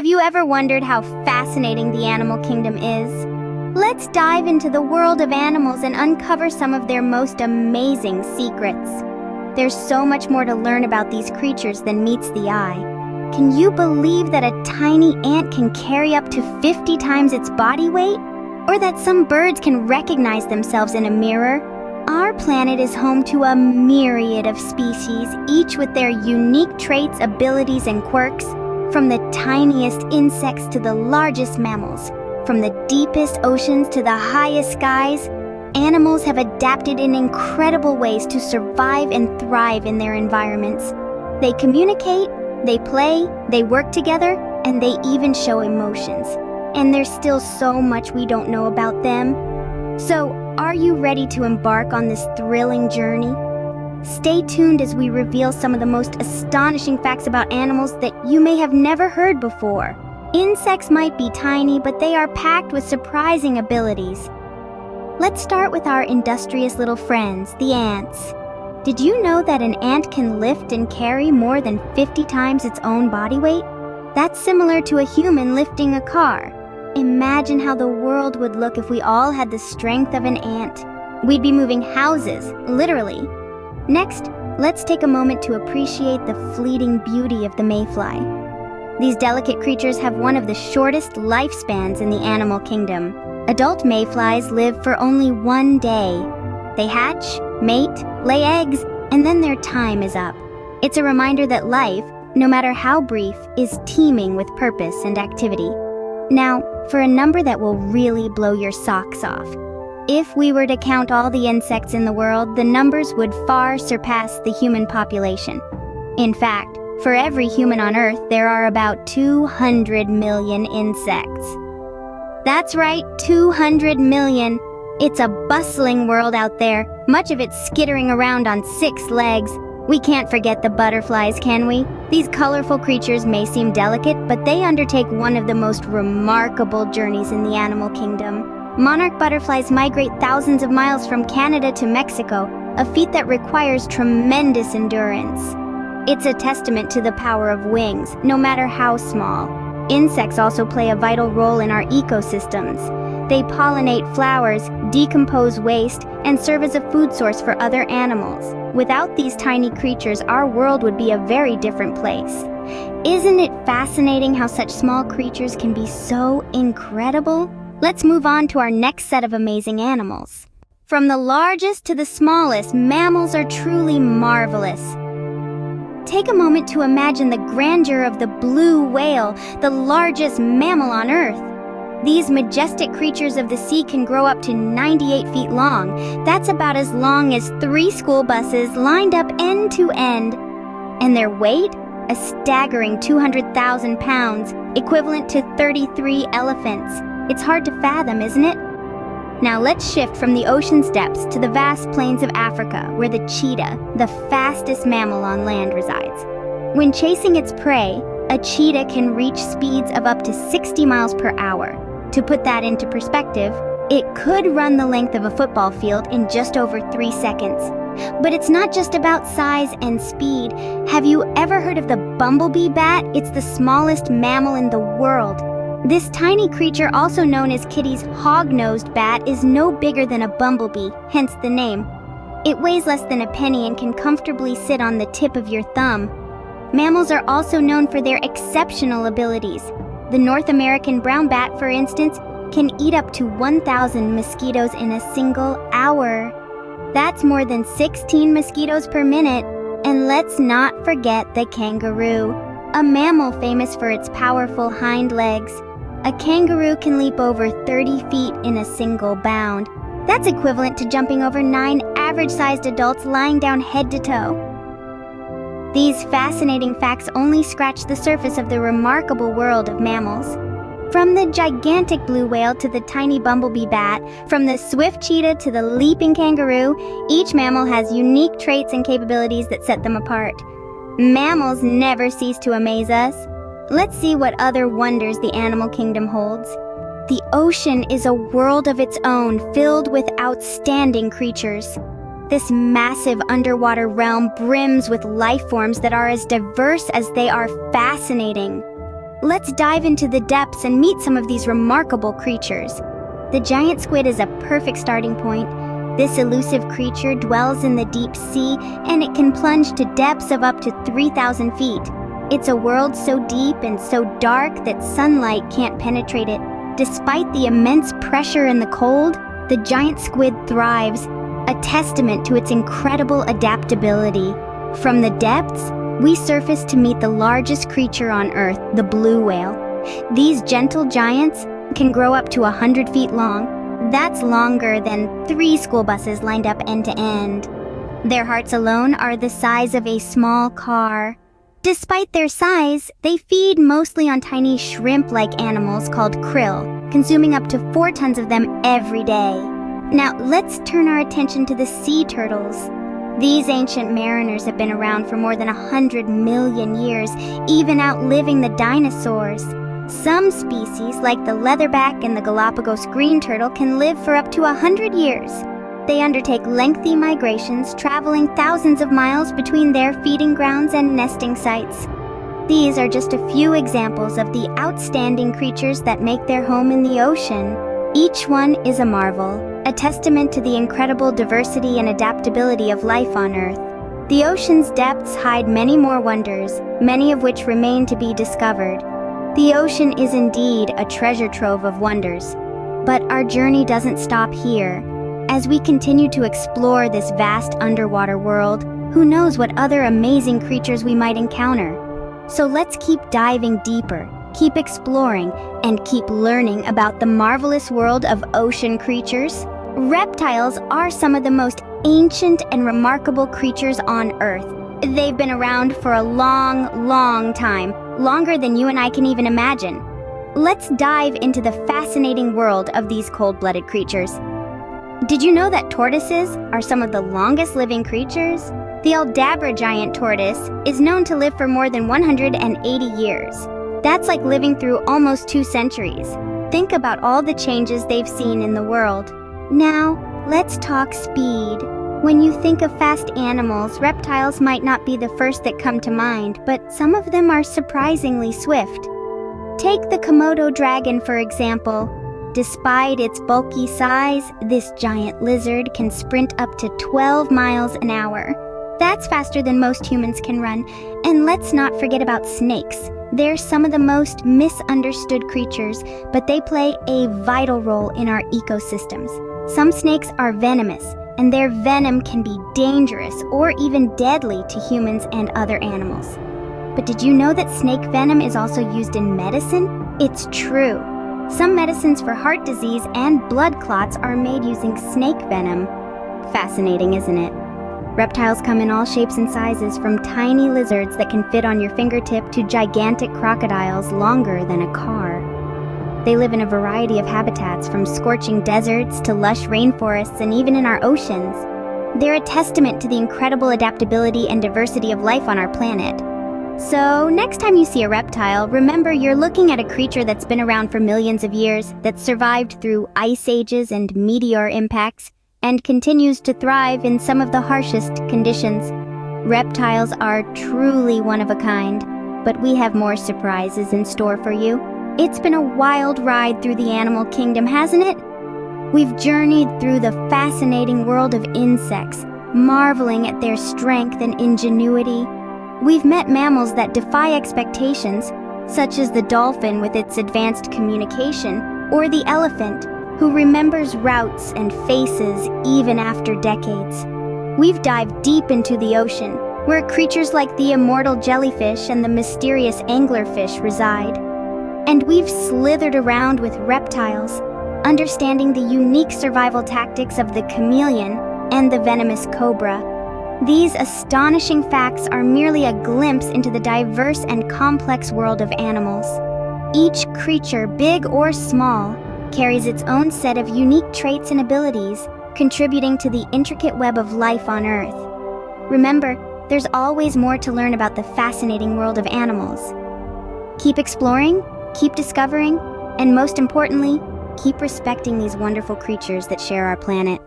Have you ever wondered how fascinating the animal kingdom is? Let's dive into the world of animals and uncover some of their most amazing secrets. There's so much more to learn about these creatures than meets the eye. Can you believe that a tiny ant can carry up to 50 times its body weight? Or that some birds can recognize themselves in a mirror? Our planet is home to a myriad of species, each with their unique traits, abilities, and quirks. From the tiniest insects to the largest mammals, from the deepest oceans to the highest skies, animals have adapted in incredible ways to survive and thrive in their environments. They communicate, they play, they work together, and they even show emotions. And there's still so much we don't know about them. So, are you ready to embark on this thrilling journey? Stay tuned as we reveal some of the most astonishing facts about animals that you may have never heard before. Insects might be tiny, but they are packed with surprising abilities. Let's start with our industrious little friends, the ants. Did you know that an ant can lift and carry more than 50 times its own body weight? That's similar to a human lifting a car. Imagine how the world would look if we all had the strength of an ant. We'd be moving houses, literally. Next, let's take a moment to appreciate the fleeting beauty of the mayfly. These delicate creatures have one of the shortest lifespans in the animal kingdom. Adult mayflies live for only 1 day. They hatch, mate, lay eggs, and then their time is up. It's a reminder that life, no matter how brief, is teeming with purpose and activity. Now, for a number that will really blow your socks off. If we were to count all the insects in the world, the numbers would far surpass the human population. In fact, for every human on Earth, there are about 200 million insects. That's right, 200 million. It's a bustling world out there, much of it skittering around on 6 legs. We can't forget the butterflies, can we? These colorful creatures may seem delicate, but they undertake one of the most remarkable journeys in the animal kingdom. Monarch butterflies migrate thousands of miles from Canada to Mexico, a feat that requires tremendous endurance. It's a testament to the power of wings, no matter how small. Insects also play a vital role in our ecosystems. They pollinate flowers, decompose waste, and serve as a food source for other animals. Without these tiny creatures, our world would be a very different place. Isn't it fascinating how such small creatures can be so incredible? Let's move on to our next set of amazing animals. From the largest to the smallest, mammals are truly marvelous. Take a moment to imagine the grandeur of the blue whale, the largest mammal on Earth. These majestic creatures of the sea can grow up to 98 feet long. That's about as long as 3 school buses lined up end to end. And their weight? A staggering 200,000 pounds, equivalent to 33 elephants. It's hard to fathom, isn't it? Now let's shift from the ocean's depths to the vast plains of Africa, where the cheetah, the fastest mammal on land, resides. When chasing its prey, a cheetah can reach speeds of up to 60 miles per hour. To put that into perspective, it could run the length of a football field in just over 3 seconds. But it's not just about size and speed. Have you ever heard of the bumblebee bat? It's the smallest mammal in the world. This tiny creature, also known as Kitty's hog-nosed bat, is no bigger than a bumblebee, hence the name. It weighs less than a penny and can comfortably sit on the tip of your thumb. Mammals are also known for their exceptional abilities. The North American brown bat, for instance, can eat up to 1,000 mosquitoes in a single hour. That's more than 16 mosquitoes per minute. And let's not forget the kangaroo, a mammal famous for its powerful hind legs. A kangaroo can leap over 30 feet in a single bound. That's equivalent to jumping over 9 average-sized adults lying down head to toe. These fascinating facts only scratch the surface of the remarkable world of mammals. From the gigantic blue whale to the tiny bumblebee bat, from the swift cheetah to the leaping kangaroo, each mammal has unique traits and capabilities that set them apart. Mammals never cease to amaze us. Let's see what other wonders the animal kingdom holds. The ocean is a world of its own, filled with outstanding creatures. This massive underwater realm brims with life forms that are as diverse as they are fascinating. Let's dive into the depths and meet some of these remarkable creatures. The giant squid is a perfect starting point. This elusive creature dwells in the deep sea, and it can plunge to depths of up to 3,000 feet. It's a world so deep and so dark that sunlight can't penetrate it. Despite the immense pressure and the cold, the giant squid thrives, a testament to its incredible adaptability. From the depths, we surface to meet the largest creature on Earth, the blue whale. These gentle giants can grow up to 100 feet long. That's longer than 3 school buses lined up end to end. Their hearts alone are the size of a small car. Despite their size, they feed mostly on tiny shrimp-like animals called krill, consuming up to 4 tons of them every day. Now, let's turn our attention to the sea turtles. These ancient mariners have been around for more than 100 million years, even outliving the dinosaurs. Some species, like the leatherback and the Galapagos green turtle, can live for up to 100 years. They undertake lengthy migrations, traveling thousands of miles between their feeding grounds and nesting sites. These are just a few examples of the outstanding creatures that make their home in the ocean. Each one is a marvel, a testament to the incredible diversity and adaptability of life on Earth. The ocean's depths hide many more wonders, many of which remain to be discovered. The ocean is indeed a treasure trove of wonders. But our journey doesn't stop here. As we continue to explore this vast underwater world, who knows what other amazing creatures we might encounter? So let's keep diving deeper, keep exploring, and keep learning about the marvelous world of ocean creatures. Reptiles are some of the most ancient and remarkable creatures on Earth. They've been around for a long, long time, longer than you and I can even imagine. Let's dive into the fascinating world of these cold-blooded creatures. Did you know that tortoises are some of the longest living creatures? The Aldabra giant tortoise is known to live for more than 180 years. That's like living through almost 2 centuries. Think about all the changes they've seen in the world. Now, let's talk speed. When you think of fast animals, reptiles might not be the first that come to mind, but some of them are surprisingly swift. Take the Komodo dragon, for example. Despite its bulky size, this giant lizard can sprint up to 12 miles an hour. That's faster than most humans can run. And let's not forget about snakes. They're some of the most misunderstood creatures, but they play a vital role in our ecosystems. Some snakes are venomous, and their venom can be dangerous or even deadly to humans and other animals. But did you know that snake venom is also used in medicine? It's true. Some medicines for heart disease and blood clots are made using snake venom. Fascinating, isn't it? Reptiles come in all shapes and sizes, from tiny lizards that can fit on your fingertip to gigantic crocodiles longer than a car. They live in a variety of habitats, from scorching deserts to lush rainforests and even in our oceans. They're a testament to the incredible adaptability and diversity of life on our planet. So, next time you see a reptile, remember you're looking at a creature that's been around for millions of years, that's survived through ice ages and meteor impacts, and continues to thrive in some of the harshest conditions. Reptiles are truly one of a kind, but we have more surprises in store for you. It's been a wild ride through the animal kingdom, hasn't it? We've journeyed through the fascinating world of insects, marveling at their strength and ingenuity. We've met mammals that defy expectations, such as the dolphin with its advanced communication, or the elephant, who remembers routes and faces even after decades. We've dived deep into the ocean, where creatures like the immortal jellyfish and the mysterious anglerfish reside. And we've slithered around with reptiles, understanding the unique survival tactics of the chameleon and the venomous cobra. These astonishing facts are merely a glimpse into the diverse and complex world of animals. Each creature, big or small, carries its own set of unique traits and abilities, contributing to the intricate web of life on Earth. Remember, there's always more to learn about the fascinating world of animals. Keep exploring, keep discovering, and most importantly, keep respecting these wonderful creatures that share our planet.